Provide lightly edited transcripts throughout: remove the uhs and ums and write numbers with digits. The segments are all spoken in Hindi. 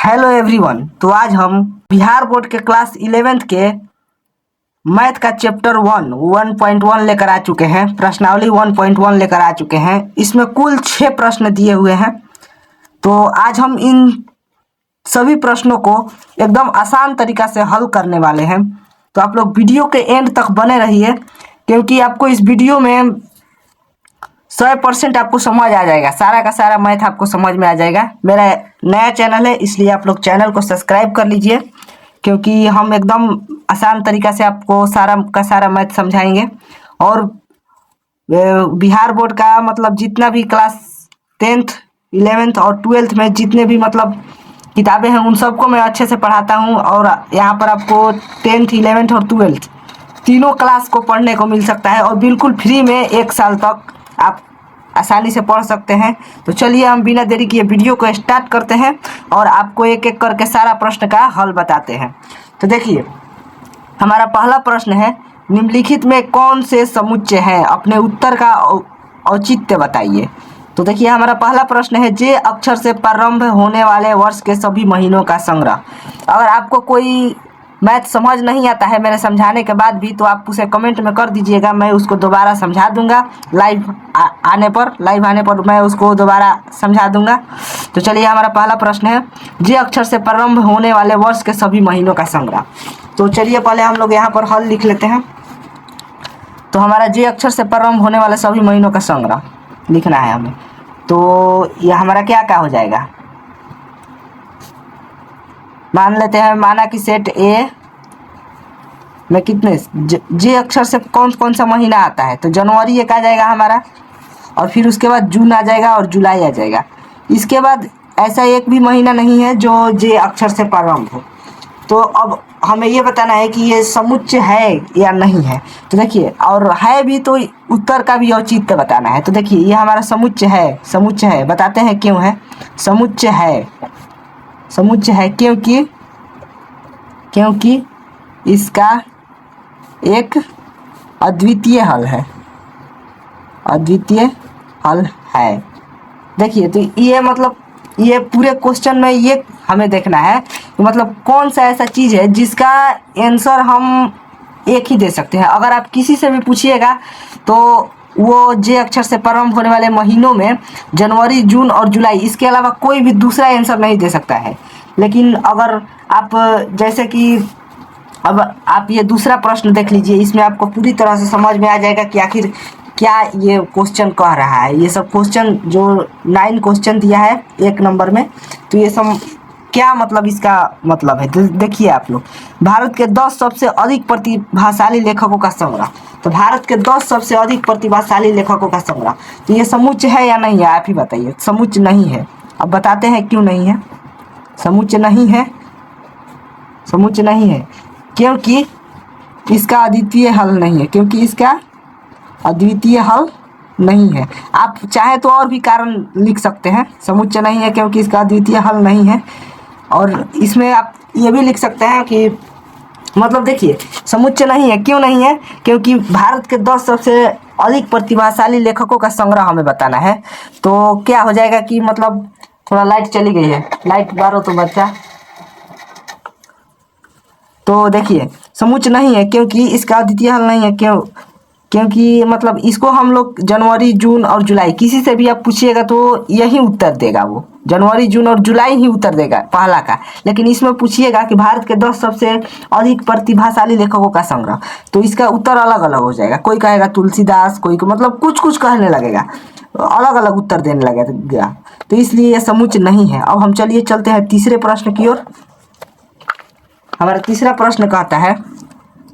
Hello everyone. तो आज हम बिहार बोर्ड के क्लास 11th के मैथ का चैप्टर 1.1 लेकर आ चुके हैं। प्रश्नावली 1.1 लेकर आ चुके हैं। इसमें कुल 6 प्रश्न दिए हुए हैं। तो आज हम इन सभी प्रश्नों को एकदम आसान तरीका से हल करने वाले हैं। तो आप लोग वीडियो के एंड तक बने रहिए, क्योंकि आपको इस वीडियो में 100% आपको समझ आ जाएगा। सारा का सारा मैथ आपको समझ में आ जाएगा। मेरा नया चैनल है, इसलिए आप लोग चैनल को सब्सक्राइब कर लीजिए, क्योंकि हम एकदम आसान तरीका से आपको सारा का सारा मैथ समझाएंगे। और बिहार बोर्ड का मतलब जितना भी क्लास 10th 11th और 12th में जितने भी मतलब किताबें हैं, उन सबको मैं अच्छे से पढ़ाता हूँ। और यहाँ पर आपको 10th 11th और 12th तीनों क्लास को पढ़ने को मिल सकता है, और बिल्कुल फ्री में 1 साल तक आप आसानी से पढ़ सकते हैं। तो चलिए हम बिना देरी किए वीडियो को स्टार्ट करते हैं और आपको एक एक करके सारा प्रश्न का हल बताते हैं। तो देखिए, हमारा पहला प्रश्न है, निम्नलिखित में कौन से समुच्चय हैं, अपने उत्तर का औचित्य बताइए। तो देखिए, हमारा पहला प्रश्न है, जे अक्षर से प्रारंभ होने वाले वर्ष के सभी महीनों का संग्रह। अगर आपको कोई मैथ समझ नहीं आता है मेरे समझाने के बाद भी, तो आप उसे कमेंट में कर दीजिएगा, मैं उसको दोबारा समझा दूंगा। लाइव आने पर मैं उसको दोबारा समझा दूंगा। तो चलिए, हमारा पहला प्रश्न है, जे अक्षर से प्रारंभ होने वाले वर्ष के सभी महीनों का संग्रह। तो चलिए पहले हम लोग यहाँ पर हल लिख लेते हैं। तो हमारा जे अक्षर से प्रारंभ होने वाले सभी महीनों का संग्रह लिखना है हमें। तो यह हमारा क्या क्या हो जाएगा, मान लेते हैं, माना कि सेट ए में कितने जे अक्षर से कौन कौन सा महीना आता है। तो जनवरी एक आ जाएगा हमारा, और फिर उसके बाद जून आ जाएगा और जुलाई आ जाएगा। इसके बाद ऐसा एक भी महीना नहीं है जो जे अक्षर से प्रारंभ हो। तो अब हमें ये बताना है कि ये समुच्चय है या नहीं है। तो देखिए, और है भी तो उत्तर का भी औचित्य बताना है। तो देखिए, ये हमारा समुच्चय है, बताते हैं क्यों है। समुच्चय है क्योंकि इसका एक अद्वितीय हल है। देखिए, तो ये मतलब ये पूरे क्वेश्चन में ये हमें देखना है कि मतलब कौन सा ऐसा चीज़ है जिसका आंसर हम एक ही दे सकते हैं। अगर आप किसी से भी पूछिएगा तो वो जे अक्षर से प्रारंभ होने वाले महीनों में जनवरी, जून और जुलाई, इसके अलावा कोई भी दूसरा आंसर नहीं दे सकता है। लेकिन अगर आप जैसे कि अब आप ये दूसरा प्रश्न देख लीजिए, इसमें आपको पूरी तरह से समझ में आ जाएगा कि आखिर क्या ये क्वेश्चन कह रहा है। ये सब क्वेश्चन जो 9 क्वेश्चन दिया है 1 नंबर में, तो ये सब क्या मतलब इसका मतलब है। तो देखिए आप लोग, भारत के 10 सबसे अधिक प्रतिभाशाली लेखकों का संग्रह। तो भारत के 10 सबसे अधिक प्रतिभाशाली लेखकों का संग्रह, तो ये समुच्चय है या नहीं है, आप ही बताइए। समुच्चय नहीं है। अब बताते हैं क्यों नहीं है। समुच्चय नहीं है क्योंकि इसका अद्वितीय हल नहीं है। आप चाहे तो और भी कारण लिख सकते हैं। समुच्चय नहीं है क्योंकि इसका अद्वितीय हल नहीं है। और इसमें आप ये भी लिख सकते हैं कि मतलब देखिए, समुच्चय नहीं है, क्यों नहीं है, क्योंकि भारत के 10 सबसे अधिक प्रतिभाशाली लेखकों का संग्रह हमें बताना है। तो क्या हो जाएगा कि मतलब, थोड़ा लाइट चली गई है, लाइट बारो तो बच्चा। तो देखिए, समुच्चय नहीं है क्योंकि इसका अद्वितीय हल नहीं है। क्योंकि मतलब इसको हम लोग जनवरी, जून और जुलाई, किसी से भी आप पूछिएगा तो यही उत्तर देगा, वो जनवरी, जून और जुलाई ही उत्तर देगा पहला का। लेकिन इसमें पूछिएगा कि भारत के 10 सबसे अधिक प्रतिभाशाली लेखकों का संग्रह, तो इसका उत्तर अलग अलग हो जाएगा। कोई कहेगा तुलसीदास, कोई मतलब कुछ कहने लगेगा, अलग अलग उत्तर देने लगेगा। तो इसलिए यह समुच्चय नहीं है। अब हम चलिए चलते हैं तीसरे प्रश्न की ओर। हमारा तीसरा प्रश्न कहता है,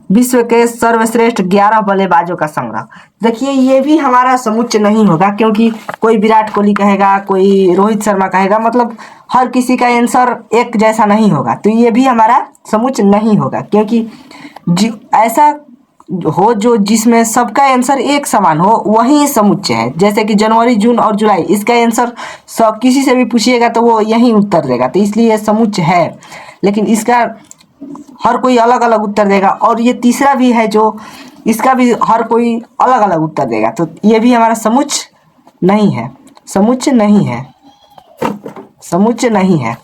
विश्व के सर्वश्रेष्ठ 11 बल्लेबाजों का संग्रह। देखिए, ये भी हमारा समुच्चय नहीं होगा, क्योंकि कोई विराट कोहली कहेगा, कोई रोहित शर्मा कहेगा, मतलब हर किसी का आंसर एक जैसा नहीं होगा। तो ये भी हमारा समुच्चय नहीं होगा, क्योंकि ऐसा हो जो जिसमें सबका आंसर एक समान हो, वही समुच्चय है। जैसे कि जनवरी, जून और जुलाई, इसका आंसर सब किसी से भी पूछिएगा तो वो यही उत्तर देगा। तो इसलिए समुच्चय है, लेकिन इसका हर कोई अलग अलग उत्तर देगा। और ये तीसरा भी है जो इसका भी हर कोई अलग अलग उत्तर देगा। तो ये भी हमारा समुच्चय नहीं है।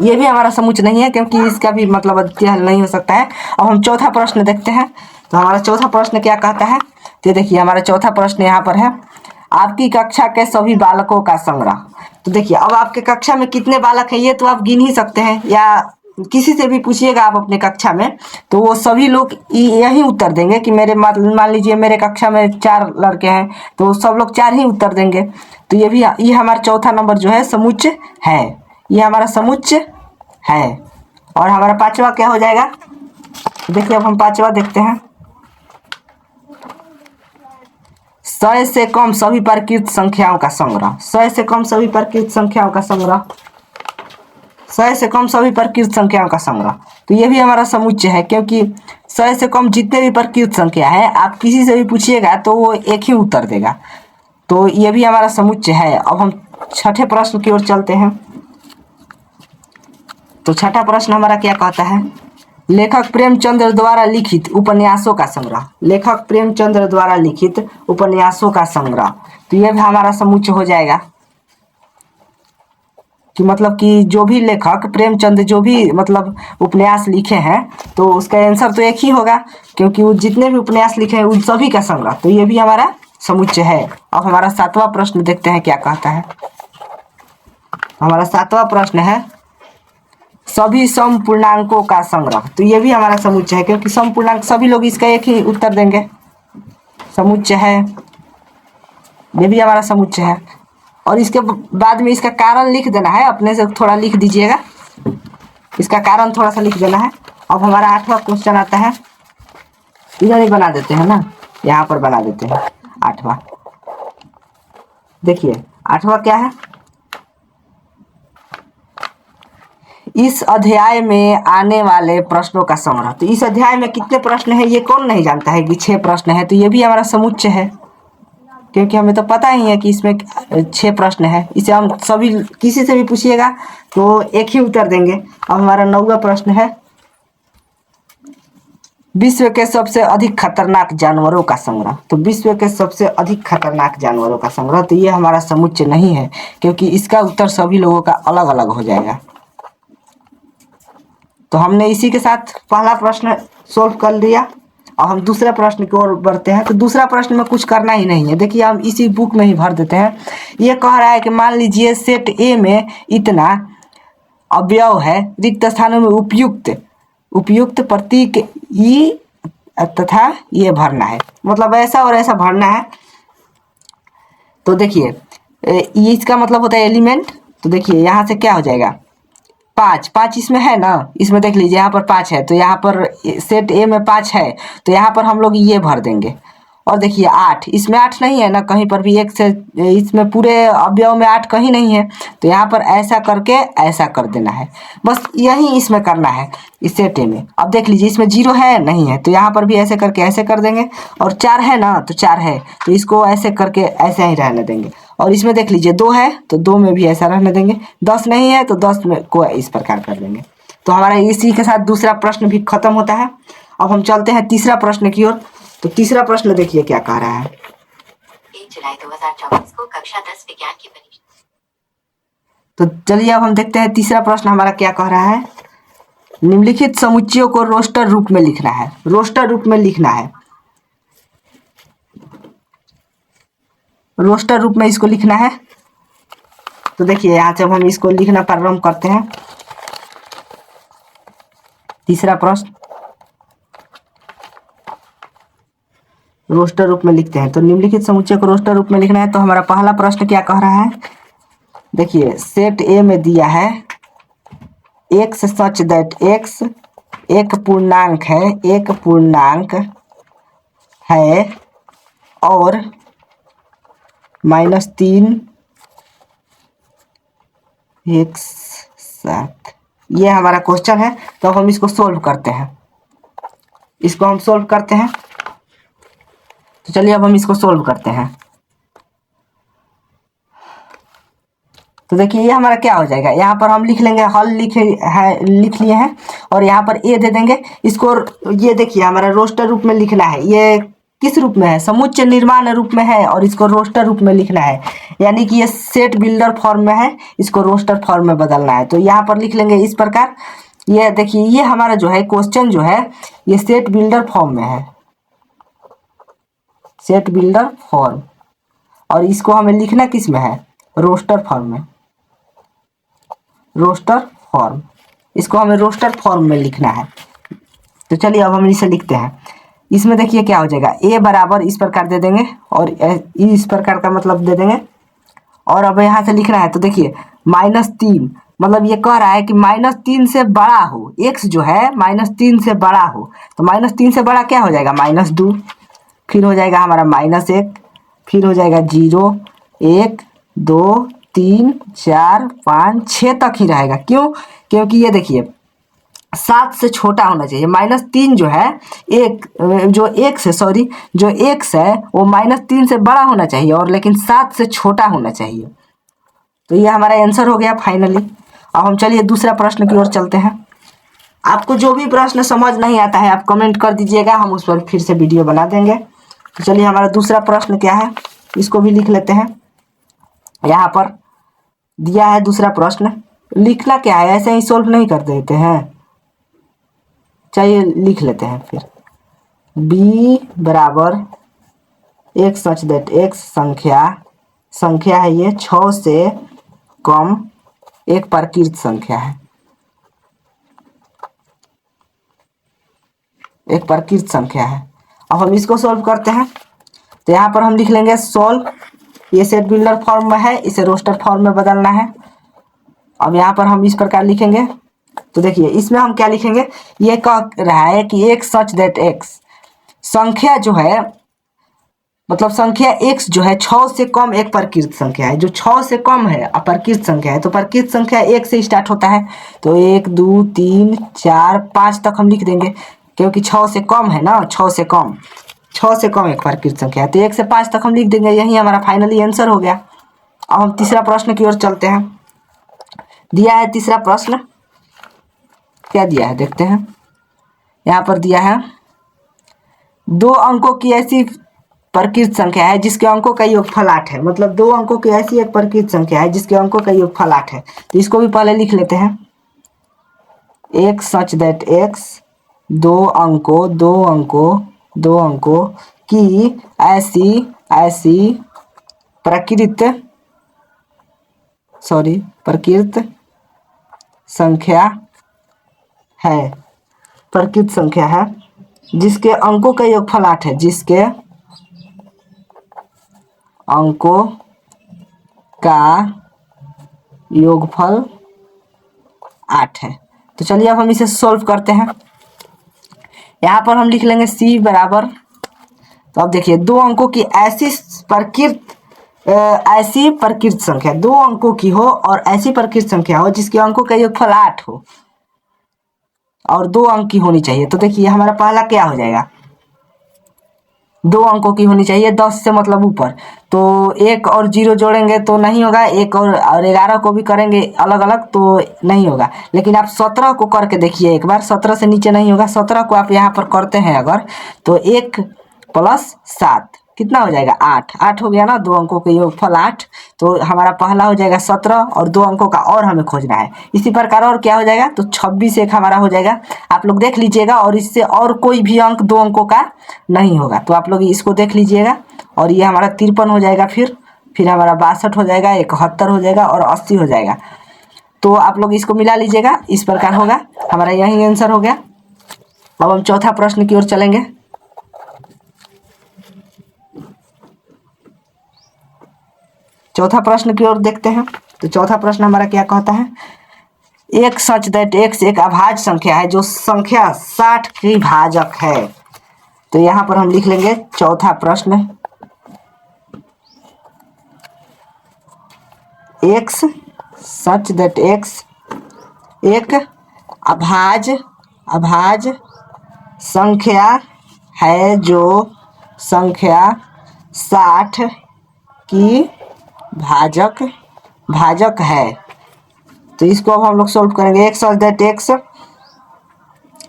ये भी हमारा समुच्चय नहीं है क्योंकि इसका भी मतलब अद्वितीय हल नहीं हो सकता है। अब हम चौथा प्रश्न देखते हैं। तो हमारा चौथा प्रश्न क्या कहता है, तो देखिए हमारा चौथा प्रश्न यहाँ पर है, आपकी कक्षा के सभी बालकों का संग्रह। तो देखिए अब आपके कक्षा में कितने बालक हैं ये तो आप गिन ही सकते हैं, या किसी से भी पूछिएगा आप अपने कक्षा में तो वो सभी लोग यही उत्तर देंगे कि मेरे मान लीजिए मेरे कक्षा में 4 लड़के हैं तो सब लोग 4 ही उत्तर देंगे। तो ये हमारा चौथा नंबर जो है समुच्चय है, ये हमारा समुच्चय है। और हमारा पांचवा क्या हो जाएगा, तो देखिए अब हम पांचवा देखते हैं, 100 से कम सभी प्रकृत संख्याओं का संग्रह। 100 से कम सभी प्रकृत संख्याओं का संग्रह, 100 से कम सभी प्रकृत संख्याओं का संग्रह। तो ये भी हमारा समुच्चय है क्योंकि 100 से कम जितने भी प्रकृत संख्या है आप किसी से भी पूछिएगा तो वो एक ही उत्तर देगा। तो ये भी हमारा समुच्चय है। अब हम छठे प्रश्न की ओर चलते हैं। तो छठा प्रश्न हमारा क्या कहता है, लेखक प्रेमचंद्र द्वारा लिखित उपन्यासों का संग्रह। लेखक प्रेमचंद्र द्वारा लिखित उपन्यासों का संग्रह। तो ये भी हमारा समुच्चय हो जाएगा कि मतलब कि जो भी लेखक प्रेमचंद जो भी मतलब उपन्यास लिखे हैं तो उसका आंसर तो एक ही होगा क्योंकि वो जितने भी उपन्यास लिखे हैं उन सभी का संग्रह। तो ये भी हमारा समुच्चय है। अब हमारा सातवां प्रश्न देखते हैं क्या कहता है। हमारा सातवां प्रश्न है, सभी समपूर्णांकों का संग्रह। तो ये भी हमारा समुच्चय है क्योंकि समपूर्णांक सभी लोग इसका एक ही उत्तर देंगे, समुच्चय है। ये भी हमारा समुच्चय है। और इसके बाद में इसका कारण लिख देना है, अपने से थोड़ा लिख दीजिएगा, इसका कारण थोड़ा सा लिख देना है। अब हमारा आठवां क्वेश्चन आता है, इधर ही बना देते हैं ना, यहाँ पर बना देते हैं आठवां। देखिए आठवां क्या है, इस अध्याय में आने वाले प्रश्नों का संग्रह। तो इस अध्याय में कितने प्रश्न हैं ये कौन नहीं जानता है कि 6 प्रश्न है। तो ये भी हमारा समुच्चय है क्योंकि हमें तो पता ही है कि इसमें 6 प्रश्न है। इसे हम सभी किसी से भी पूछिएगा तो एक ही उत्तर देंगे। अब हमारा 9वां प्रश्न है, विश्व के सबसे अधिक खतरनाक जानवरों का संग्रह। तो विश्व के सबसे अधिक खतरनाक जानवरों का संग्रह। तो ये हमारा समुच्चय नहीं है क्योंकि इसका उत्तर सभी लोगों का अलग अलग हो जाएगा। तो हमने इसी के साथ पहला प्रश्न सोल्व कर लिया। और हम दूसरे प्रश्न की ओर बढ़ते हैं। तो दूसरा प्रश्न में कुछ करना ही नहीं है, देखिए हम इसी बुक में ही भर देते हैं। ये कह रहा है कि मान लीजिए सेट ए में इतना अवयव है, रिक्त स्थानों में उपयुक्त प्रतीक ई तथा ये भरना है, मतलब ऐसा और ऐसा भरना है। तो देखिए इसका मतलब होता है एलिमेंट। तो देखिए यहाँ से क्या हो जाएगा, 5 इसमें है ना, इसमें देख लीजिए यहाँ पर 5 है तो यहाँ पर सेट ए में 5 है तो यहाँ पर हम लोग ये भर देंगे। और देखिए 8, इसमें 8 नहीं है ना कहीं पर भी, एक से इसमें पूरे अवयव में 8 कहीं नहीं है तो यहाँ पर ऐसा करके ऐसा कर देना है, बस यही इसमें करना है इस सेट ए में। अब देख लीजिए इसमें 0 है नहीं है तो यहाँ पर भी ऐसे करके ऐसे कर देंगे। और 4 है ना तो 4 है तो इसको ऐसे करके ऐसे ही रहने देंगे। और इसमें देख लीजिए 2 है तो 2 में भी ऐसा रहने देंगे, 10 नहीं है तो 10 में को इस प्रकार कर देंगे। तो हमारा इसी के साथ दूसरा प्रश्न भी खत्म होता है। अब हम चलते हैं तीसरा प्रश्न की ओर। तो तीसरा प्रश्न देखिए क्या कह रहा है, 1 जुलाई 2024 को कक्षा 10 विज्ञान की परीक्षा। तो चलिए अब हम देखते हैं तीसरा प्रश्न हमारा क्या कह रहा है, निम्नलिखित समुच्चयों को रोस्टर रूप में लिखना है। रोस्टर रूप में लिखना है, रोस्टर रूप में इसको लिखना है। तो देखिए यहाँ से हम इसको लिखना प्रारंभ करते हैं। तीसरा प्रश्न रोस्टर रूप में लिखते हैं। तो निम्नलिखित समुच्चय को रोस्टर रूप में लिखना है। तो हमारा पहला प्रश्न क्या कह रहा है, देखिए सेट ए में दिया है एक्स सच दैट एक्स एक पूर्णांक है, एक पूर्णांक है और -3 x 7, ये हमारा क्वेश्चन है। तो हम इसको सोल्व करते हैं, इसको हम सोल्व करते हैं। तो चलिए अब हम इसको सोल्व करते हैं। तो देखिए ये हमारा क्या हो जाएगा, यहाँ पर हम लिख लेंगे, हल लिख लिए हैं और यहाँ पर ए दे देंगे इसको। ये देखिए हमारा रोस्टर रूप में लिखना है, ये किस रूप में है, समुच्चय निर्माण रूप में है और इसको रोस्टर रूप में लिखना है। यानी कि ये सेट बिल्डर फॉर्म में है, इसको रोस्टर फॉर्म में बदलना है। तो यहाँ पर लिख लेंगे इस प्रकार। ये देखिए, ये हमारा जो है क्वेश्चन जो है ये सेट बिल्डर फॉर्म में है, सेट बिल्डर फॉर्म, और इसको हमें लिखना किस में है, रोस्टर फॉर्म में, रोस्टर फॉर्म। इसको हमें रोस्टर फॉर्म में लिखना है। तो चलिए अब हम इसे लिखते हैं। इसमें देखिए क्या हो जाएगा, ए बराबर इस प्रकार दे देंगे और इस प्रकार का मतलब दे देंगे। और अब यहाँ से लिखना है तो देखिए -3, मतलब ये कह रहा है कि -3 से बड़ा हो, एक्स जो है -3 से बड़ा हो। तो -3 से बड़ा क्या हो जाएगा, -2, फिर हो जाएगा हमारा -1, फिर हो जाएगा 0, 1, 2, 3, 4, 5, 6 तक ही रहेगा। क्यों, क्योंकि ये देखिए 7 से छोटा होना चाहिए। -3 जो है एक जो एक्स है, सॉरी जो एक्स है वो -3 से बड़ा होना चाहिए और लेकिन 7 से छोटा होना चाहिए। तो ये हमारा आंसर हो गया फाइनली। अब हम चलिए दूसरा प्रश्न की ओर चलते हैं। आपको जो भी प्रश्न समझ नहीं आता है आप कमेंट कर दीजिएगा, हम उस पर फिर से वीडियो बना देंगे। तो चलिए हमारा दूसरा प्रश्न क्या है, इसको भी लिख लेते हैं। यहाँ पर दिया है दूसरा प्रश्न, लिखना क्या है, ऐसे ही सोल्व नहीं कर देते हैं। चलिए लिख लेते हैं फिर। b बराबर x सच दैट x संख्या है, ये 6 से कम एक प्रकृत संख्या है, एक प्रकृत संख्या है। अब हम इसको सॉल्व करते हैं। तो यहाँ पर हम लिख लेंगे सॉल्व, ये सेट बिल्डर फॉर्म में है, इसे रोस्टर फॉर्म में बदलना है। अब यहाँ पर हम इस प्रकार लिखेंगे। तो देखिए इसमें हम क्या लिखेंगे, ये कह रहा है कि एक सच दैट एक्स, संख्या जो है मतलब संख्या x जो है 6 से कम एक प्रकृत संख्या है। जो 6 से कम है अप्रकृत संख्या है, तो प्रकृत संख्या 1 से स्टार्ट होता है। तो 1, 2, 3, 4, 5 तक हम लिख देंगे, क्योंकि 6 से कम है ना, 6 से कम एक प्रकृत संख्या है। तो 1 से 5 तक हम लिख देंगे, यही हमारा फाइनली आंसर हो गया। अब हम तीसरा प्रश्न की ओर चलते हैं। दिया है तीसरा प्रश्न, क्या दिया है देखते हैं। यहाँ पर दिया है 2 अंकों की ऐसी प्रकृत संख्या है जिसके अंकों का योगफल 8 है। मतलब 2 अंकों की ऐसी एक प्रकृत संख्या है जिसके अंकों का योगफल 8 है। तो इसको भी पहले लिख लेते हैं। एक सच दैट एक्स, 2 अंकों की ऐसी प्रकृत संख्या है जिसके अंकों का योगफल 8 है, जिसके अंकों का योगफल 8 है। तो चलिए अब हम इसे सॉल्व करते हैं। यहाँ पर हम लिख लेंगे c बराबर, तो अब देखिए 2 अंकों की ऐसी प्रकृत संख्या, 2 अंकों की हो और ऐसी प्रकृत संख्या हो जिसके अंकों का योगफल 8 हो और 2 अंक की होनी चाहिए। तो देखिए हमारा पहला क्या हो जाएगा, 2 अंकों की होनी चाहिए, 10 से मतलब ऊपर। तो 1 और 0 जोड़ेंगे तो नहीं होगा, 1 और 11 को भी करेंगे अलग अलग तो नहीं होगा। लेकिन आप 17 को करके देखिए एक बार, 17 से नीचे नहीं होगा। 17 को आप यहाँ पर करते हैं अगर, तो 1 + 7 कितना हो जाएगा, 8 हो गया ना, 2 अंकों के योगफल 8। तो हमारा पहला हो जाएगा 17 और 2 अंकों का और हमें खोजना है। इसी प्रकार और क्या हो जाएगा, तो 26 एक हमारा हो जाएगा। आप लोग देख लीजिएगा, और इससे और कोई भी अंक 2 अंकों का नहीं होगा। तो आप लोग इसको देख लीजिएगा, और ये हमारा 53 हो जाएगा, फिर हमारा 62 हो जाएगा, 71 हो जाएगा और 80 हो जाएगा। तो आप लोग इसको मिला लीजिएगा, इस प्रकार होगा। हमारा यही आंसर हो गया। अब हम चौथा प्रश्न की ओर चलेंगे। चौथा प्रश्न की ओर देखते हैं। तो चौथा प्रश्न हमारा क्या कहता है, एक सच दैट एक्स एक अभाज्य संख्या है जो संख्या 60 की भाजक है। तो यहाँ पर हम लिख लेंगे चौथा प्रश्न, एक्स सच दैट एक्स एक अभाज्य संख्या है जो संख्या 60 की भाजक है। तो इसको अब हम लोग सॉल्व करेंगे। एक्स सच दैट एक्स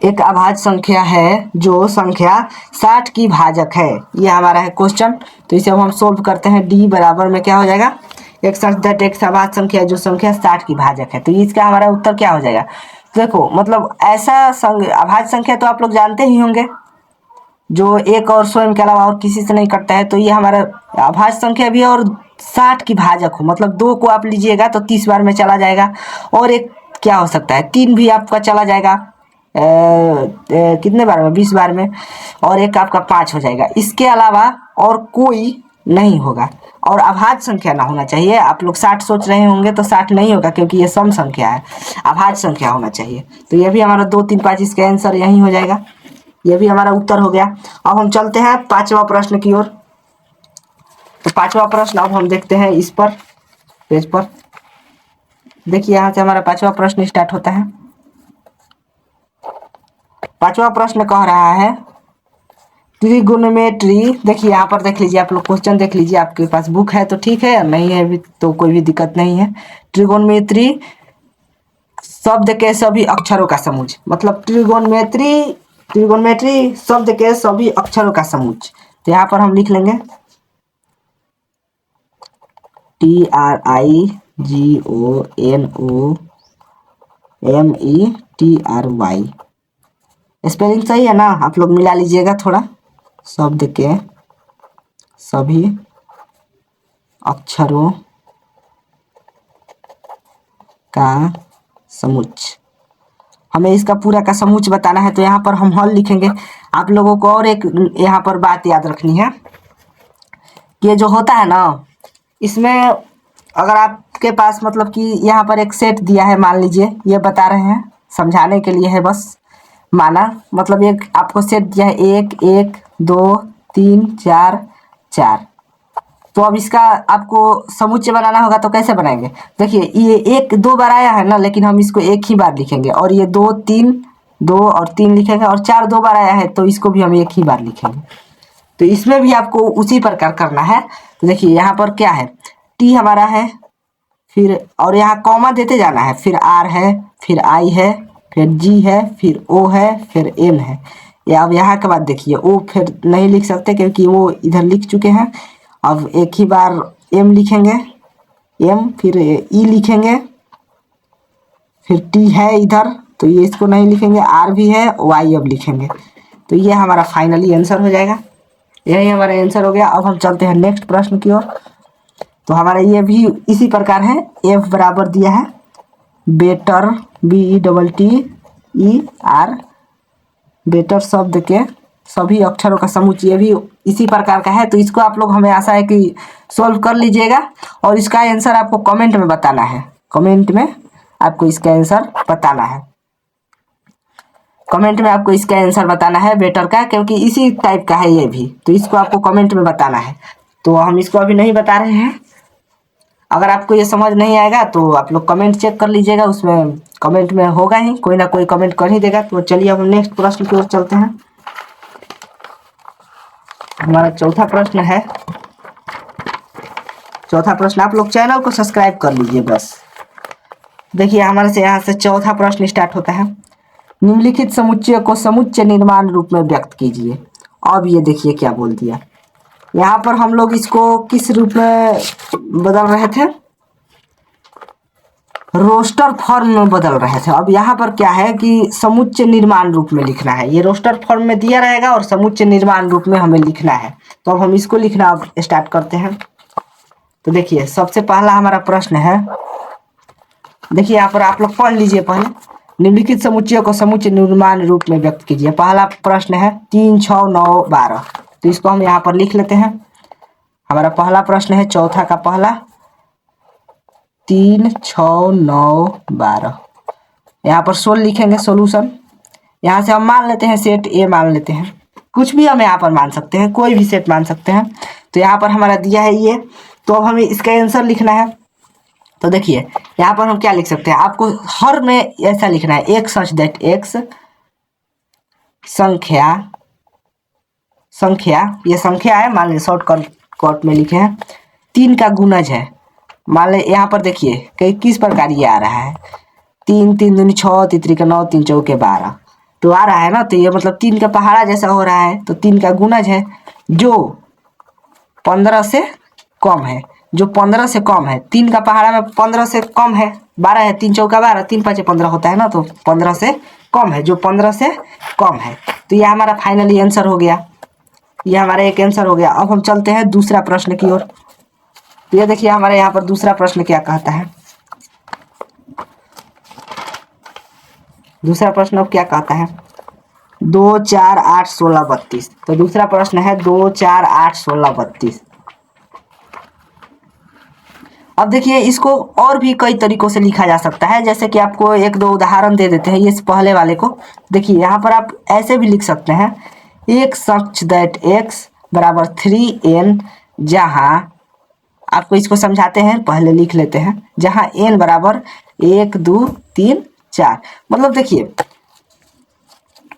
एक अभाज्य संख्या है जो संख्या 60 की भाजक है, ये हमारा है क्वेश्चन। तो इसे अब हम सोल्व करते हैं। डी बराबर में क्या हो जाएगा, एक सच दैट एक अभाज्य संख्या है जो संख्या 60 की भाजक है। तो इसका हमारा उत्तर क्या हो जाएगा, देखो मतलब ऐसा अभाज्य संख्या तो आप लोग जानते ही होंगे जो एक और स्वयं के अलावा और किसी से नहीं कटता है। तो ये हमारा अभाज्य संख्या भी है और 60 की भाजक हो, मतलब 2 को आप लीजिएगा तो 30 बार में चला जाएगा, और एक क्या हो सकता है 3 भी आपका चला जाएगा कितने बार में, 20 बार में, और एक आपका 5 हो जाएगा। इसके अलावा और कोई नहीं होगा, और अभाज्य संख्या ना होना चाहिए। आप लोग 60 सोच रहे होंगे तो 60 नहीं होगा क्योंकि ये सम संख्या है, अभाज्य संख्या होना चाहिए। तो ये भी हमारा 2 3 5 इसका आंसर यही हो जाएगा। ये भी हमारा उत्तर हो गया। अब हम चलते हैं 5वां प्रश्न की ओर। तो 5वां प्रश्न अब हम देखते हैं इस पर पेज पर। देखिए यहाँ से हमारा 5वां प्रश्न स्टार्ट होता है। 5वां प्रश्न कह रहा है ट्रिगोनोमेट्री। देखिए यहाँ पर देख लीजिए, आप लोग क्वेश्चन देख लीजिए, आपके पास बुक है तो ठीक है, नहीं है भी तो कोई भी दिक्कत नहीं है। ट्रिगोनोमेट्री शब्द के सभी अक्षरों का समूह, मतलब ट्रिगोनोमेट्री शब्द के सभी अक्षरों का समूह। तो यहाँ पर हम लिख लेंगे TRIGONOMETRY। स्पेलिंग सही है ना, आप लोग मिला लीजिएगा थोड़ा। शब्द के सभी अक्षरों का समूच, हमें इसका पूरा का समूच बताना है। तो यहाँ पर हम हल लिखेंगे। आप लोगों को और एक यहाँ पर बात याद रखनी है कि ये जो होता है ना, इसमें अगर आपके पास मतलब कि यहाँ पर एक सेट दिया है, मान लीजिए ये बता रहे हैं, समझाने के लिए है बस, माना मतलब एक आपको सेट दिया है 1 1 2 3 4 4। तो अब इसका आपको समुच्चय बनाना होगा, तो कैसे बनाएंगे, देखिए ये 1 2 बार आया है ना, लेकिन हम इसको एक ही बार लिखेंगे, और ये 2 3 2 और 3 लिखेंगे, और 4 2 बार आया है तो इसको भी हम एक ही बार लिखेंगे। तो इसमें भी आपको उसी प्रकार करना है। तो देखिए यहाँ पर क्या है, टी हमारा है, फिर और यहाँ कॉमा देते जाना है, फिर आर है, फिर आई है, फिर जी है, फिर ओ है, फिर एम है। या अब यहाँ के बाद देखिए ओ फिर नहीं लिख सकते क्योंकि वो इधर लिख चुके हैं। अब एक ही बार एम लिखेंगे, एम, फिर ई लिखेंगे, फिर टी है इधर तो ये इसको नहीं लिखेंगे, आर भी है, वाई अब लिखेंगे। तो ये हमारा फाइनली आंसर हो जाएगा। यही हमारा आंसर हो गया। अब हम चलते हैं नेक्स्ट प्रश्न की ओर। तो हमारा ये भी इसी प्रकार है। एफ बराबर दिया है बेटर, BETTER, बेटर शब्द के सभी अक्षरों का समूह, ये भी इसी प्रकार का है। तो इसको आप लोग, हमें आशा है कि सॉल्व कर लीजिएगा, और इसका आंसर आपको कमेंट में बताना है। कमेंट में आपको इसका आंसर बताना है, कमेंट में आपको इसका आंसर बताना है बेटर का, क्योंकि इसी टाइप का है ये भी। तो इसको आपको कमेंट में बताना है। तो हम इसको अभी नहीं बता रहे हैं। अगर आपको ये समझ नहीं आएगा तो आप लोग कमेंट चेक कर लीजिएगा, उसमें कमेंट में होगा ही, कोई ना कोई कमेंट कर ही देगा। तो चलिए अब हम नेक्स्ट प्रश्न की ओर चलते हैं। हमारा चौथा प्रश्न है। चौथा प्रश्न, आप लोग चैनल को सब्सक्राइब कर लीजिए बस। देखिए हमारे से यहाँ से चौथा प्रश्न स्टार्ट होता है। निम्नलिखित समुच्चय को समुच्चय निर्माण रूप में व्यक्त कीजिए। अब ये देखिए क्या बोल दिया। यहाँ पर हम लोग इसको किस रूप में बदल रहे थे, रोस्टर फॉर्म में बदल रहे थे। अब यहाँ पर क्या है कि समुच्चय निर्माण रूप में लिखना है। ये रोस्टर फॉर्म में दिया रहेगा और समुच्चय निर्माण रूप में हमें लिखना है। तो अब हम इसको लिखना अब स्टार्ट करते हैं। तो देखिए सबसे पहला हमारा प्रश्न है, देखिए यहाँ पर आप लोग पढ़ लीजिए पहले। निम्नलिखित समुच्चय को समुच्चय निर्माण रूप में व्यक्त कीजिए। पहला प्रश्न है 3 6 9 12। तो इसको हम यहाँ पर लिख लेते हैं। हमारा पहला प्रश्न है, चौथा का पहला, 3 6 9 12। यहाँ पर 16 लिखेंगे सोल्यूशन। यहाँ से हम मान लेते हैं सेट ए, मान लेते हैं, कुछ भी हम यहाँ पर मान सकते हैं, कोई भी सेट मान सकते हैं। तो यहाँ पर हमारा दिया है ये। तो अब हमें इसका आंसर लिखना है। तो देखिए यहाँ पर हम क्या लिख सकते हैं, आपको हर में ऐसा लिखना है, एक सच दैट एक्स संख्या, ये संख्या है, मान लीजिए शॉर्ट कट में लिखे हैं, 3 का गुणज है। मान लीजिए यहाँ पर देखिए कि किस प्रकार ये आ रहा है, 3 3 दूनी 6, 3 3 9, 3 4 12। तो आ रहा है ना, तो ये मतलब 3 का पहाड़ा जैसा हो रहा है, तो 3 का गुणज है जो 15 से कम है, जो 15 से कम है। 3 का पहाड़ा में 15 से कम है, 12 है, 3 चौका 12, 3 5 15 होता है ना, तो 15 से कम है, जो 15 से कम है। तो ये हमारा फाइनली आंसर हो गया, ये हमारा एक आंसर हो गया। अब हम चलते हैं दूसरा प्रश्न की ओर। तो ये देखिए हमारे यहाँ पर दूसरा प्रश्न क्या कहता है। दूसरा प्रश्न अब क्या कहता है, 2 4 8 16 32। तो दूसरा प्रश्न है 2 4 8 16 32। अब देखिए इसको और भी कई तरीकों से लिखा जा सकता है, जैसे कि आपको एक दो उदाहरण दे देते हैं। ये पहले वाले को देखिए, यहाँ पर आप ऐसे भी लिख सकते हैं, एक सच दैट x बराबर 3n, जहाँ आपको इसको समझाते हैं, पहले लिख लेते हैं, जहाँ n बराबर 1 2 3 4। मतलब देखिए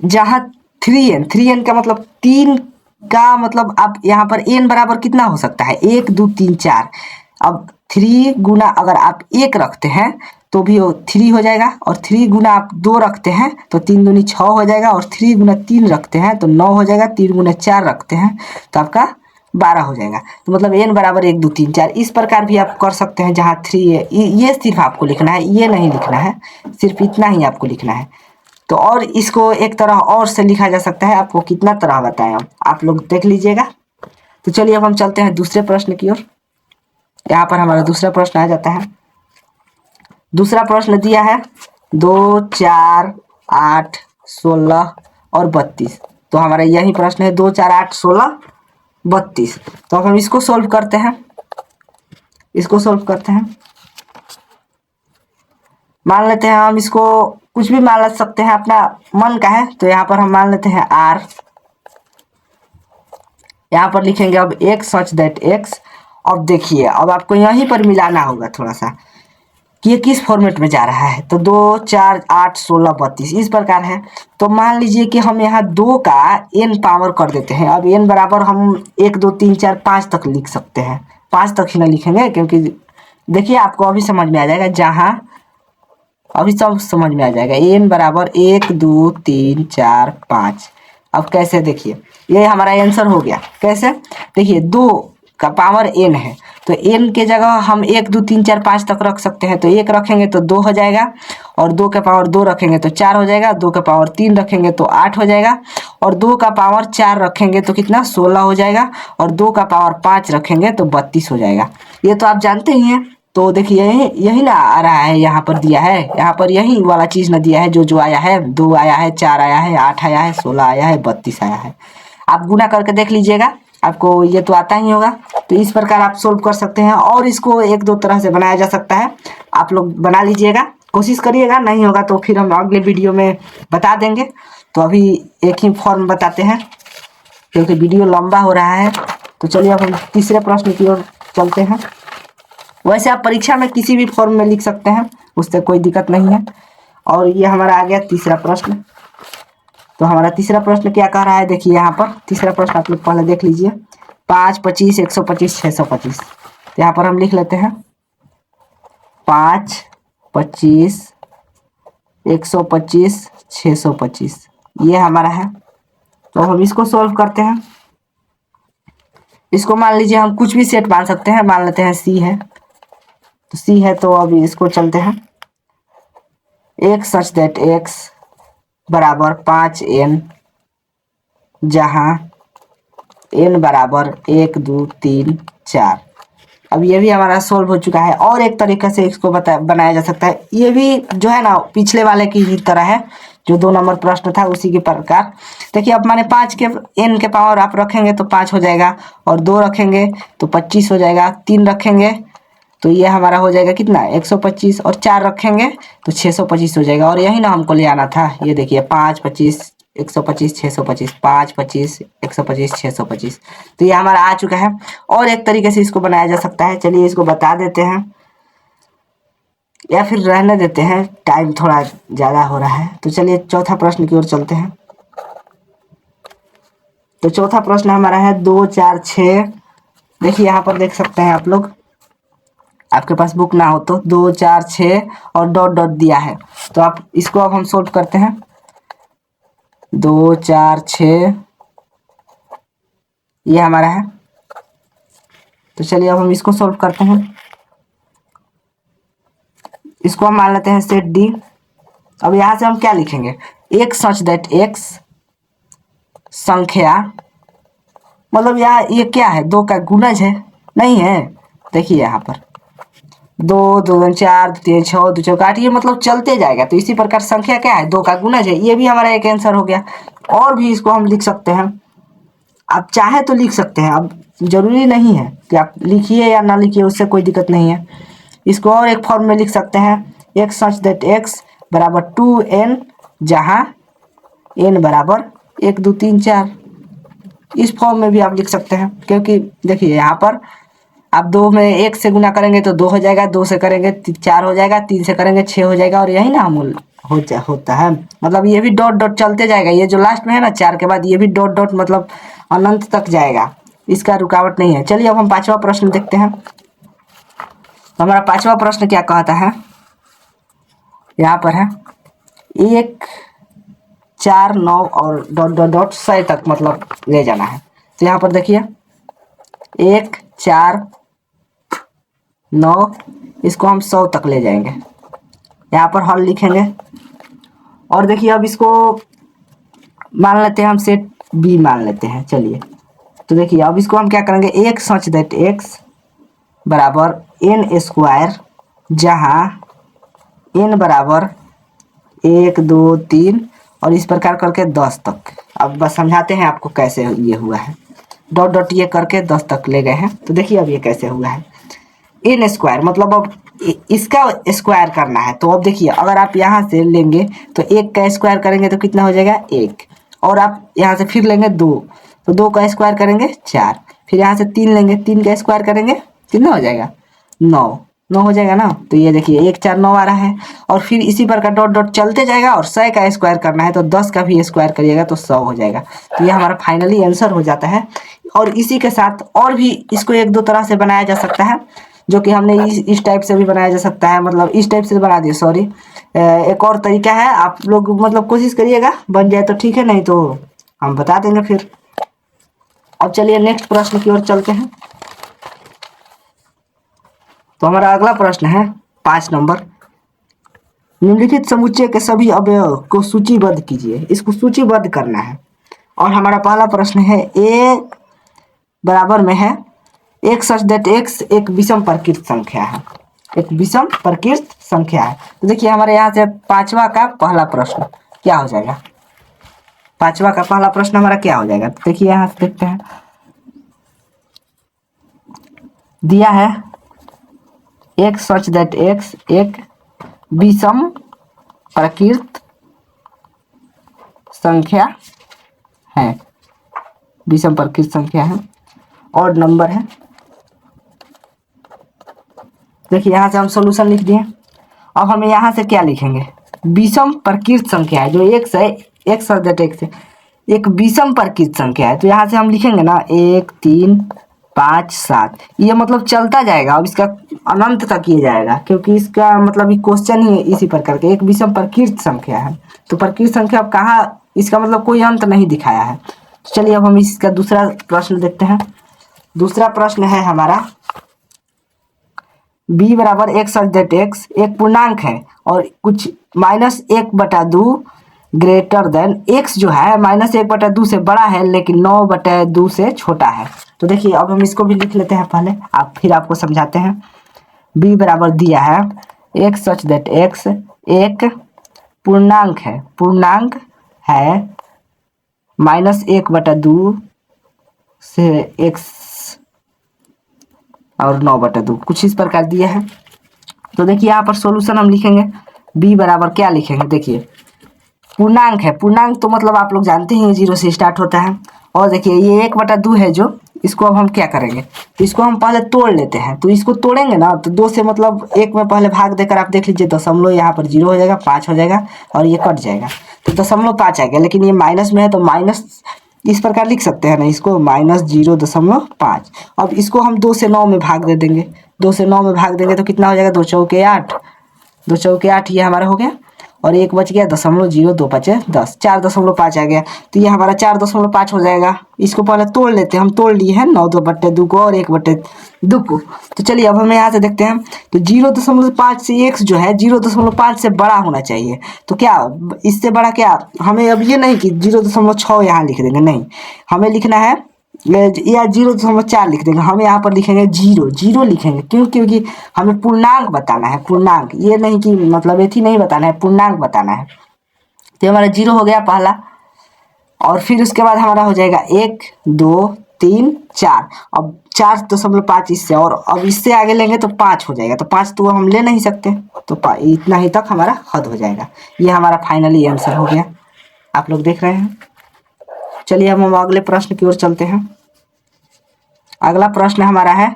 जहाँ 3n का मतलब 3 का मतलब आप यहाँ पर n बराबर कितना हो सकता है, 1 2 3 4। अब 3 गुना अगर आप 1 रखते हैं तो भी वो 3 हो जाएगा, और 3 गुना आप 2 रखते हैं तो 3 दूनी 6 हो जाएगा, और 3 गुना 3 रखते हैं तो 9 हो जाएगा, 3 गुना 4 रखते हैं तो आपका 12 हो जाएगा। तो मतलब n बराबर 1 2 3 4। इस प्रकार भी आप कर सकते हैं, जहाँ 3 है, ये सिर्फ आपको लिखना है, ये नहीं लिखना है, सिर्फ इतना ही आपको लिखना है। तो और इसको एक तरह और से लिखा जा सकता है, आपको कितना तरह बताएं आप लोग देख लीजिएगा। तो चलिए अब हम चलते हैं दूसरे प्रश्न की ओर। यहाँ पर हमारा दूसरा प्रश्न आ जाता है। दूसरा प्रश्न दिया है 2 4 8 16 और 32। तो हमारा यही प्रश्न है 2 4 8 16 32। तो अब हम इसको सॉल्व करते हैं, इसको सॉल्व करते हैं। मान लेते हैं हम इसको कुछ भी मान सकते हैं, अपना मन का है। तो यहाँ पर हम मान लेते हैं r, यहाँ पर लिखेंगे अब x सच दैट x। अब देखिए अब आपको यहीं पर मिलाना होगा थोड़ा सा कि ये किस फॉर्मेट में जा रहा है। तो 2 4 8 16 32 इस प्रकार है। तो मान लीजिए कि हम यहाँ 2 का n पावर कर देते हैं। अब n बराबर हम 1 2 3 4 5 तक लिख सकते हैं, 5 तक ही ना लिखेंगे, क्योंकि देखिए आपको अभी समझ में आ जाएगा, जहाँ अभी सब समझ में आ जाएगा। n बराबर 1 2 3 4 5। अब कैसे, देखिए ये हमारा आंसर हो गया। कैसे, देखिए 2 का पावर n है, तो n के जगह हम 1 2 3 4 5 तक रख सकते हैं। तो 1 रखेंगे तो 2 हो जाएगा, और 2 का पावर 2 रखेंगे तो 4 हो जाएगा, 2 का पावर 3 रखेंगे तो 8 हो जाएगा, और 2 का पावर 4 रखेंगे तो कितना 16 हो जाएगा, और 2 का पावर 5 रखेंगे तो 32 हो जाएगा। ये तो आप जानते ही हैं। तो देखिए यही ना आ रहा है, यहाँ पर दिया है, यहाँ पर यही वाला चीज ना दिया है, जो आया है, 2 आया है, 4 आया है, 8 आया है, 16 आया है, 32 आया है। आप गुना करके देख लीजिएगा, आपको ये तो आता ही होगा। तो इस प्रकार आप सोल्व कर सकते हैं, और इसको एक दो तरह से बनाया जा सकता है। आप लोग बना लीजिएगा, कोशिश करिएगा, नहीं होगा तो फिर हम अगले वीडियो में बता देंगे। तो अभी एक ही फॉर्म बताते हैं, क्योंकि वीडियो लंबा हो रहा है। तो चलिए अब हम तीसरे प्रश्न की ओर चलते हैं। वैसे आप परीक्षा में किसी भी फॉर्म में लिख सकते हैं, उससे कोई दिक्कत नहीं है। और ये हमारा आ गया तीसरा प्रश्न। तो हमारा तीसरा प्रश्न क्या कह रहा है, देखिए यहाँ पर तीसरा प्रश्न आप लोग पहले देख लीजिए। 5 25 125 625। तो यहाँ पर हम लिख लेते हैं 5 25 125 625, ये हमारा है। तो हम इसको सॉल्व करते हैं। इसको मान लीजिए हम कुछ भी सेट मान सकते हैं, मान लेते हैं सी है, तो सी है। तो अभी इसको चलते हैं, एक सच दैट x बराबर 5n, जहाँ n बराबर 1 2 3 4। अब ये भी हमारा सोल्व हो चुका है। और एक तरीके से इसको बनाया जा सकता है, ये भी जो है ना पिछले वाले की ही तरह है, जो 2 नंबर प्रश्न था उसी के प्रकार। देखिए अब माने 5 के n के पावर आप रखेंगे तो 5 हो जाएगा, और 2 रखेंगे तो 25 हो जाएगा, 3 रखेंगे तो ये हमारा हो जाएगा कितना 125, और 4 रखेंगे तो 625 हो जाएगा। और यही ना हमको ले आना था। ये देखिए 5 25 125 625, 5 25 125 625। तो ये हमारा आ चुका है। और एक तरीके से इसको बनाया जा सकता है, चलिए इसको बता देते हैं, या फिर रहने देते हैं, टाइम थोड़ा ज़्यादा हो रहा है। तो चलिए चौथा प्रश्न की ओर चलते हैं। तो चौथा प्रश्न हमारा है 2 4 6। देखिए यहाँ पर देख सकते हैं आप लोग, आपके पास बुक ना हो तो 2 4 6 और डॉट डॉट दिया है। तो आप इसको अब हम सोल्व करते हैं। 2 4 6 ये हमारा है। तो चलिए अब हम इसको सॉल्व करते हैं। इसको हम मान लेते हैं सेट डी। अब यहाँ से हम क्या लिखेंगे, एक सच दैट एक्स संख्या, मतलब यहाँ ये क्या है, 2 का गुणज है, नहीं है। देखिए यहाँ पर 2 2 4 2 3 6 2 4 8, ये मतलब चलते जाएगा। तो इसी प्रकार संख्या क्या है, 2 का गुणज है। ये भी हमारा एक आंसर हो गया। और भी इसको हम लिख सकते हैं, आप चाहे तो लिख सकते हैं, अब जरूरी नहीं है कि आप लिखिए या ना लिखिए, उससे कोई दिक्कत नहीं है। इसको और एक फॉर्म में लिख सकते हैं, एक सच दैट एक्स बराबर 2n, जहाँ n बराबर 1 2 3 4। इस फॉर्म में भी आप लिख सकते हैं, क्योंकि देखिए यहाँ पर आप 2 में 1 से गुना करेंगे तो 2 हो जाएगा, 2 से करेंगे 4 हो जाएगा, 3 से करेंगे 6 हो जाएगा, और यही ना मूल होता है। मतलब ये भी डॉट डॉट चलते जाएगा। ये जो लास्ट में है ना 4 के बाद, ये भी डॉट डॉट मतलब अनंत तक जाएगा, इसका रुकावट नहीं है। चलिए अब हम 5वां प्रश्न देखते हैं। तो हमारा 5वां प्रश्न क्या कहता है, यहाँ पर है 1 4 9 और डॉट डॉट डॉट 100 तक मतलब ले जाना है। तो यहाँ पर देखिए 1 4 9, इसको हम 100 तक ले जाएंगे। यहाँ पर हल लिखेंगे। और देखिए अब इसको मान लेते हैं हम सेट बी मान लेते हैं। चलिए तो देखिए अब इसको हम क्या करेंगे, एक सच दैट एक्स बराबर n स्क्वायर, जहाँ n बराबर 1 2 3 और इस प्रकार करके 10 तक। अब बस समझाते हैं आपको कैसे ये हुआ है। डॉट डॉट ये करके 10 तक ले गए हैं। तो देखिए अब ये कैसे हुआ है, n स्क्वायर मतलब अब इसका स्क्वायर करना है। तो अब देखिए अगर आप यहाँ से लेंगे तो 1 का स्क्वायर करेंगे तो कितना हो जाएगा 1, और आप यहाँ से फिर लेंगे 2, तो 2 का स्क्वायर करेंगे 4, फिर यहाँ से 3 लेंगे, 3 का स्क्वायर करेंगे कितना हो जाएगा 9 हो जाएगा ना। तो ये देखिए 1 4 9 आ रहा है, और फिर इसी पर का डॉट डॉट चलते जाएगा, और 100 का स्क्वायर करना है तो 10 का भी स्क्वायर करिएगा तो 100 हो जाएगा। तो ये हमारा फाइनली आंसर हो जाता है। और इसी के साथ और भी इसको 1 2 तरह से बनाया जा सकता है, जो कि हमने इस टाइप से भी बनाया जा सकता है, मतलब इस टाइप से बना दिए, सॉरी। एक और तरीका है, आप लोग मतलब कोशिश करिएगा, बन जाए तो ठीक है, नहीं तो हम बता देंगे फिर। अब चलिए नेक्स्ट प्रश्न की ओर चलते हैं। तो हमारा अगला प्रश्न है 5 नंबर, निम्नलिखित समुच्चय के सभी अवयव को सूचीबद्ध कीजिए। इसको सूचीबद्ध करना है। और हमारा पहला प्रश्न है, ए बराबर में है एक सच दैट एक्स एक विषम प्रकृत संख्या है, एक विषम प्रकृत संख्या है। तो देखिए हमारे यहाँ से 5वां का पहला प्रश्न क्या हो जाएगा, 5वां का पहला प्रश्न हमारा क्या हो जाएगा। तो देखिए यहाँ से देखते हैं, दिया है एक सच दैट एक्स एक विषम प्रकृत संख्या है, विषम प्रकृत संख्या है, और नंबर है। देखिए यहाँ से हम सॉल्यूशन लिख दिए। अब हम यहाँ से क्या लिखेंगे, विषम प्रकृत संख्या है, जो एक्स है, एक्स सच दैट एक्स है एक विषम प्रकृत संख्या है। तो यहाँ से हम लिखेंगे ना 1 3 5 7, ये मतलब चलता जाएगा, अब इसका अनंत तक ये जाएगा, क्योंकि इसका मतलब ये क्वेश्चन ही इसी प्रकार के एक विषम प्रकृत संख्या है। तो प्रकृत संख्या अब कहाँ, इसका मतलब कोई अंत नहीं दिखाया है। तो चलिए अब हम इसका दूसरा प्रश्न देखते हैं। दूसरा प्रश्न है हमारा, b बराबर एक सच दैट एक्स एक पूर्णांक है और कुछ -1/2 ग्रेटर देन एक्स जो है -1/2 से बड़ा है, लेकिन 9/2 से छोटा है। तो देखिए अब हम इसको भी लिख लेते हैं पहले, आप फिर आपको समझाते हैं। b बराबर दिया है एक सच दैट एक्स एक पूर्णांक है -1/2 से एक्स और 9/2 कुछ इस प्रकार दिया है। तो देखिए यहाँ पर सॉल्यूशन हम लिखेंगे, b बराबर क्या लिखेंगे, देखिए पूर्णांक है, पूर्णांक तो मतलब आप लोग जानते हैं 0 से स्टार्ट होता है। और देखिए ये 1/2 है जो, इसको अब हम क्या करेंगे, तो इसको हम पहले तोड़ लेते हैं। तो इसको तोड़ेंगे ना तो 2 से मतलब 1 में पहले भाग देकर आप देख लीजिए, दशमलव यहाँ पर 0 हो जाएगा, 5 हो जाएगा और ये कट जाएगा, तो 0.5 आ गया। लेकिन ये माइनस में है तो माइनस इस प्रकार लिख सकते हैं ना इसको, -0.5। अब इसको हम 2 से 9 में भाग दे देंगे, 2 से 9 में भाग देंगे तो कितना हो जाएगा, 2 चौके 8, 2 चौके 8 ये हमारा हो गया। और एक बच गया 0.02 बचे 10, 4.5 आ गया। तो ये हमारा 4.5 हो जाएगा। इसको पहले तोड़ लेते हैं, हम तोड़ लिए हैं 9/2 को और 1/2 को। तो चलिए अब हम यहाँ से देखते हैं। तो 0.5 से x जो है 0.5 से बड़ा होना चाहिए। तो क्या इससे बड़ा क्या, हमें अब ये नहीं कि 0.6 यहाँ लिख देंगे, नहीं, हमें लिखना है या 0.4 लिख देंगे। हम यहाँ पर लिखेंगे 0 लिखेंगे। क्यों? क्योंकि हमें पूर्णांक बताना है, पूर्णांक, ये नहीं कि मतलब एथी नहीं बताना है, पूर्णांक बताना है। तो हमारा 0 हो गया पहला, और फिर उसके बाद हमारा हो जाएगा 1 2 3 4। अब 4.5 इससे, और अब इससे आगे लेंगे तो 5 हो जाएगा। तो 5 तो हम ले नहीं सकते, तो इतना ही तक हमारा हद हो जाएगा। ये हमारा फाइनली आंसर हो गया, आप लोग देख रहे हैं। चलिए अब हम अगले प्रश्न की ओर चलते हैं। अगला प्रश्न हमारा है,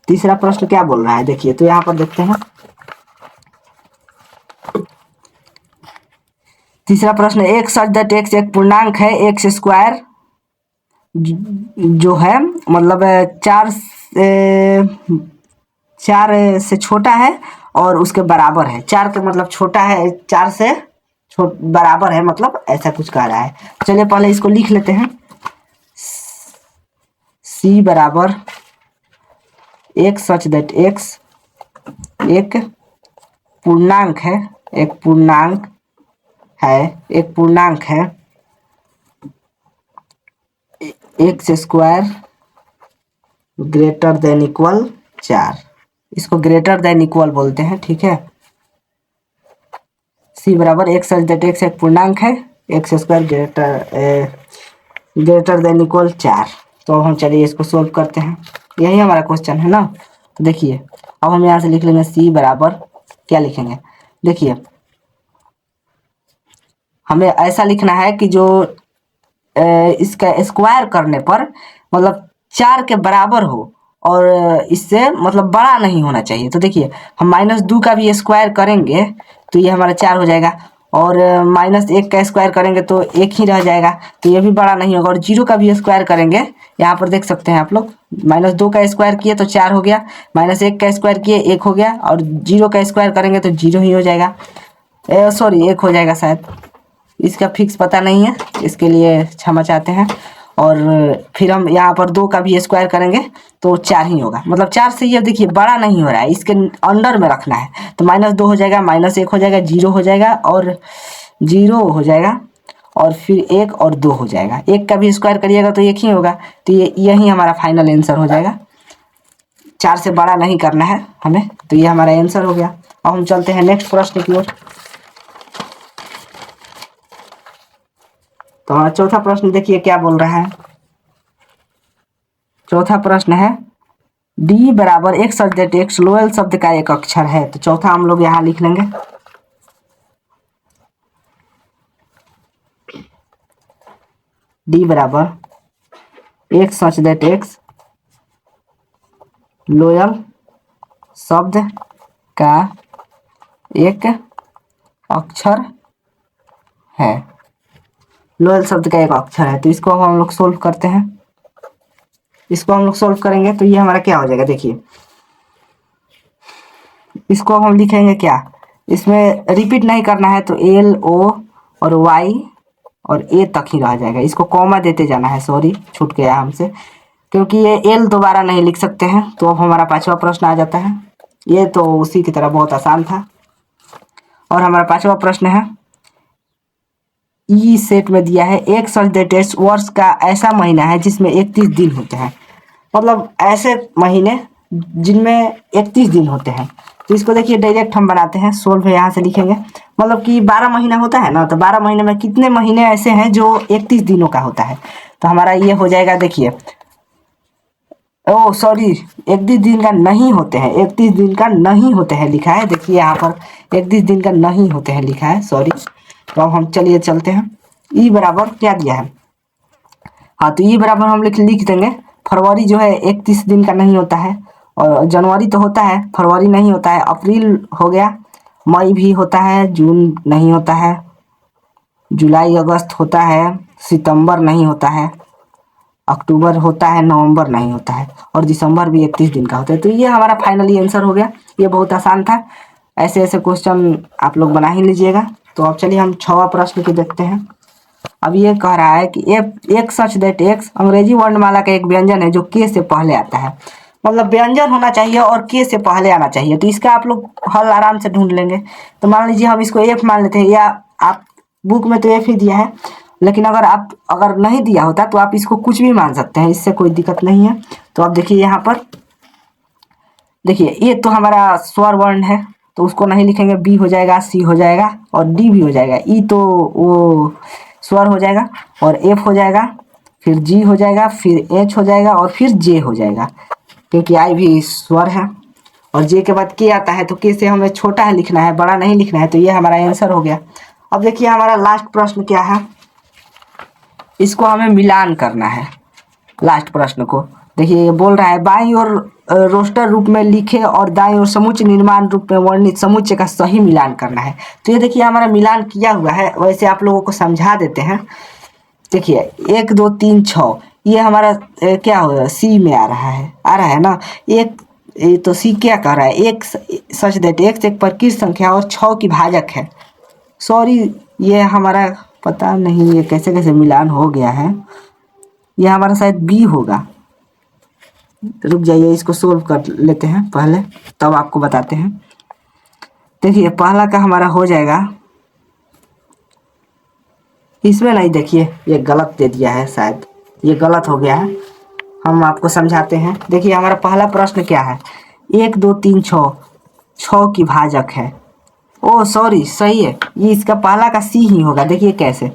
तीसरा प्रश्न क्या बोल रहा है देखिए। तो यहाँ पर देखते हैं, तीसरा प्रश्न, एक सच दैट एक्स एक पूर्णांक है, एक्स स्क्वायर जो है मतलब 4 से छोटा है और उसके बराबर है। 4 के मतलब छोटा है, 4 से बराबर है, मतलब ऐसा कुछ कह रहा है। चलिए पहले इसको लिख लेते हैं। c बराबर एक सच दैट x एक पूर्णांक है, एक पूर्णांक है x square greater than equal 4। इसको ग्रेटर देन इक्वल बोलते हैं, ठीक है। c बराबर एक सच दैट x एक पूर्णांक है, x square greater than equal 4। तो हम चलिए इसको सोल्व करते हैं, यही हमारा क्वेश्चन है ना। तो देखिए अब हम यहाँ से लिख लेंगे c बराबर, क्या लिखेंगे देखिए, हमें ऐसा लिखना है कि जो इसका स्क्वायर करने पर मतलब 4 के बराबर हो और इससे मतलब बड़ा नहीं होना चाहिए। तो देखिए हम -2 का भी स्क्वायर करेंगे तो ये हमारा 4 हो जाएगा, और -1 का स्क्वायर करेंगे तो 1 ही रह जाएगा, तो ये भी बड़ा नहीं होगा। और 0 का भी स्क्वायर करेंगे, यहाँ पर देख सकते हैं आप लोग, -2 का स्क्वायर किए तो 4 हो गया, -1 का स्क्वायर किए 1 हो गया, और 0 का स्क्वायर करेंगे तो 0 ही हो जाएगा, सॉरी 1 हो जाएगा शायद, इसका फिक्स पता नहीं है, इसके लिए क्षमा चाहते हैं। और फिर हम यहाँ पर 2 का भी स्क्वायर करेंगे तो 4 ही होगा, मतलब 4 से ये देखिए बड़ा नहीं हो रहा है, इसके अंडर में रखना है। तो -2 हो जाएगा, -1 हो जाएगा, 0 हो जाएगा, और 0 हो जाएगा, और फिर 1 और 2 हो जाएगा। 1 का भी स्क्वायर करिएगा तो 1 ही होगा। तो ये यही हमारा फाइनल आंसर हो जाएगा, 4 से बड़ा नहीं करना है हमें। तो ये हमारा आंसर हो गया। अब हम चलते हैं नेक्स्ट प्रश्न की ओर। तो हमारा चौथा प्रश्न देखिए क्या बोल रहा है। चौथा प्रश्न है, d बराबर एक सच दैट x लोएल शब्द का एक अक्षर है। तो चौथा हम लोग यहाँ लिख लेंगे, d बराबर एक सच दैट x लोएल शब्द का एक अक्षर है, लोएल शब्द का एक अक्षर है। तो इसको हम लोग सोल्व करते हैं, इसको हम लोग सोल्व करेंगे तो ये हमारा क्या हो जाएगा देखिए, इसको हम लिखेंगे क्या, इसमें रिपीट नहीं करना है, तो एल ओ और वाई और ए तक ही रह जाएगा। इसको कॉमा देते जाना है, सॉरी छूट गया हमसे, क्योंकि ये एल दोबारा नहीं लिख सकते हैं। तो अब हमारा पांचवा प्रश्न आ जाता है, ये तो उसी की तरह बहुत आसान था। और हमारा पांचवा प्रश्न है, ई सेट में दिया है एक सच दैट वर्ष का ऐसा महीना है जिसमें 31 दिन होते हैं, मतलब ऐसे महीने जिनमें 31 दिन होते हैं। तो इसको देखिए डायरेक्ट हम बनाते हैं, सोल्व यहाँ से लिखेंगे, मतलब कि 12 महीना होता है ना, तो 12 महीने में कितने महीने ऐसे हैं जो 31 दिनों का होता है। तो हमारा ये हो जाएगा देखिए, ओ सॉरी 31 दिन का नहीं होते हैं, 31 दिन का नहीं होते हैं लिखा है, देखिए यहाँ पर 31 दिन का नहीं होते हैं लिखा है, सॉरी। तो अब हम चलिए चलते हैं, ई बराबर क्या दिया है, हाँ तो ई बराबर हम लिख देंगे, फरवरी जो है 31 दिन का नहीं होता है, और जनवरी तो होता है, फरवरी नहीं होता है, अप्रैल हो गया, मई भी होता है, जून नहीं होता है, जुलाई अगस्त होता है, सितंबर नहीं होता है, अक्टूबर होता है, नवंबर नहीं होता है, और दिसंबर भी 31 दिन का होता है। तो ये हमारा फाइनली आंसर हो गया। ये बहुत आसान था, ऐसे ऐसे क्वेश्चन आप लोग बना ही लीजिएगा। तो अब चलिए हम 6वां प्रश्न को देखते हैं। अब ये कह रहा है कि एक सच दैट एक्स अंग्रेजी वर्णमाला का एक व्यंजन है जो के से पहले आता है। मतलब व्यंजन होना चाहिए और के से पहले आना चाहिए। तो इसका आप लोग हल आराम से ढूंढ लेंगे। तो मान लीजिए हम इसको एफ मान लेते हैं, या आप बुक में तो एफ ही दिया है, लेकिन अगर नहीं दिया होता तो आप इसको कुछ भी मान सकते हैं, इससे कोई दिक्कत नहीं है। तो अब देखिए यहाँ पर, देखिए ये तो हमारा स्वर वर्ण है, तो उसको नहीं लिखेंगे, बी हो जाएगा, सी हो जाएगा और डी भी हो जाएगा। ई तो वो स्वर हो जाएगा और एफ हो जाएगा, फिर जी हो जाएगा, फिर एच हो जाएगा और फिर जे हो जाएगा, क्योंकि आई भी स्वर है। और जे के बाद के आता है, तो के से हमें छोटा है लिखना है, बड़ा नहीं लिखना है। तो ये हमारा आंसर हो गया। अब देखिए हमारा लास्ट प्रश्न क्या है, इसको हमें मिलान करना है। लास्ट प्रश्न को देखिए, ये बोल रहा है बाईं ओर रोस्टर रूप में लिखे और दाईं ओर समुच्चय निर्माण रूप में वर्णित समुच्चय का सही मिलान करना है। तो ये देखिए हमारा मिलान किया हुआ है। वैसे आप लोगों को समझा देते हैं। देखिए 1 2 3 6 ये हमारा क्या हो रहा है, सी में आ रहा है ना। ये तो सी क्या कह रहा है, एक सच दैट एक्स एक प्रकृत संख्या और 6 की भाजक है। सॉरी, ये हमारा पता नहीं ये कैसे कैसे मिलान हो गया है। ये हमारा शायद बी होगा। रुक जाइए, इसको सोल्व कर लेते हैं पहले, तब आपको बताते हैं। देखिए पहला का हमारा हो जाएगा, इसमें नहीं, देखिए ये गलत दे दिया है, शायद ये गलत हो गया है। हम आपको समझाते हैं। देखिए हमारा पहला प्रश्न क्या है, 1 2 3 6 की भाजक है। ओ सॉरी, सही है, ये इसका पहला का सी ही होगा। देखिए कैसे,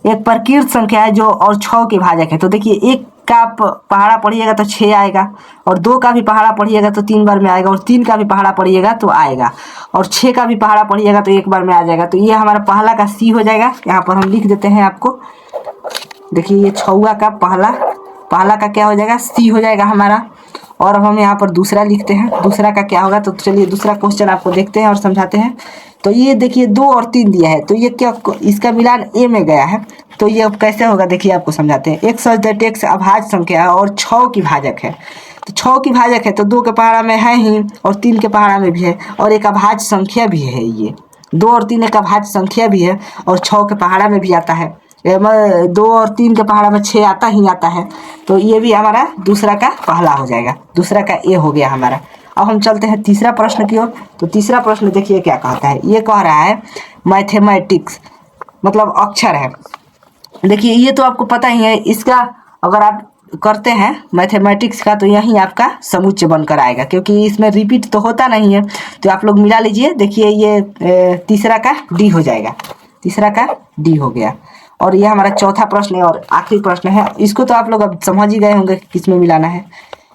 एक प्रकृत संख्या है जो और 6 की भाजक है। तो देखिए 1 का आप पहाड़ा पढ़िएगा तो 6 आएगा, और 2 का भी पहाड़ा पढ़िएगा तो 3 बार में आएगा, और 3 का भी पहाड़ा पढ़िएगा तो आएगा, और 6 का भी पहाड़ा पढ़िएगा तो 1 बार में आ जाएगा। तो ये हमारा पहला का सी हो जाएगा। यहाँ पर हम लिख देते हैं आपको। देखिए ये 6वां का पहला का क्या हो जाएगा, सी हो जाएगा हमारा। और अब हम यहाँ पर दूसरा लिखते हैं, दूसरा का क्या होगा। तो चलिए दूसरा क्वेश्चन आपको देखते हैं और समझाते हैं। तो ये देखिए 2 और 3 दिया है, तो ये क्या, इसका मिलान ए में गया है। तो ये अब कैसे होगा, देखिए आपको समझाते हैं। एक सच दैट एक्स अभाज्य संख्या है और 6 की भाजक है। तो 6 की भाजक है तो 2 के पहाड़ा में है ही, और 3 के पहाड़ा में भी है, और एक अभाज्य संख्या भी है। ये 2 और 3 एक अभाज्य संख्या भी है, और 6 के पहाड़ा में भी आता है। 2 और 3 के पहाड़ा में 6 आता ही आता है। तो ये भी हमारा दूसरा का पहला हो जाएगा, दूसरा का ए हो गया हमारा। अब हम चलते हैं तीसरा प्रश्न की ओर। तो तीसरा प्रश्न देखिए क्या कहता है, ये कह रहा है मैथमेटिक्स, मतलब अक्षर है। देखिए ये तो आपको पता ही है, इसका अगर आप करते हैं मैथमेटिक्स का तो यही आपका समुच्चय बनकर आएगा, क्योंकि इसमें रिपीट तो होता नहीं है। तो आप लोग मिला लीजिए। देखिए ये तीसरा का डी हो जाएगा, तीसरा का डी हो गया। और ये हमारा चौथा प्रश्न है और आखिरी प्रश्न है। इसको तो आप लोग अब समझ ही गए होंगे कि किस में मिलाना है।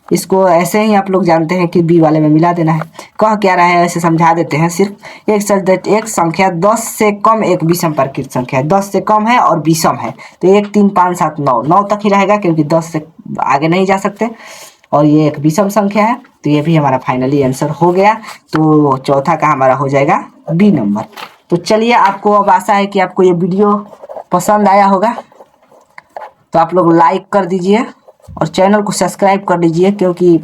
इसको ऐसे ही आप लोग जानते हैं कि बी वाले में मिला देना है। कह क्या रहा है ऐसे समझा देते हैं सिर्फ। एक सच दैट एक संख्या 10 से कम एक विषम प्रकृत संख्या है। 10 से कम है और विषम है, तो 1 3 5 7 9 तक ही रहेगा, क्योंकि 10 से आगे नहीं जा सकते। और ये एक विषम संख्या है, तो ये भी हमारा फाइनली आंसर हो गया। तो चौथा का हमारा हो जाएगा बी नंबर। तो चलिए, आपको अब आशा है कि आपको ये वीडियो पसंद आया होगा। तो आप लोग लाइक कर दीजिए और चैनल को सब्सक्राइब कर लीजिए, क्योंकि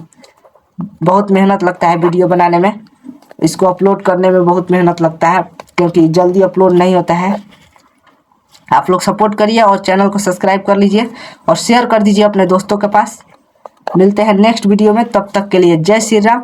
बहुत मेहनत लगता है वीडियो बनाने में, इसको अपलोड करने में बहुत मेहनत लगता है, क्योंकि जल्दी अपलोड नहीं होता है। आप लोग सपोर्ट करिए और चैनल को सब्सक्राइब कर लीजिए और शेयर कर दीजिए अपने दोस्तों के पास। मिलते हैं नेक्स्ट वीडियो में, तब तक के लिए जय श्री राम।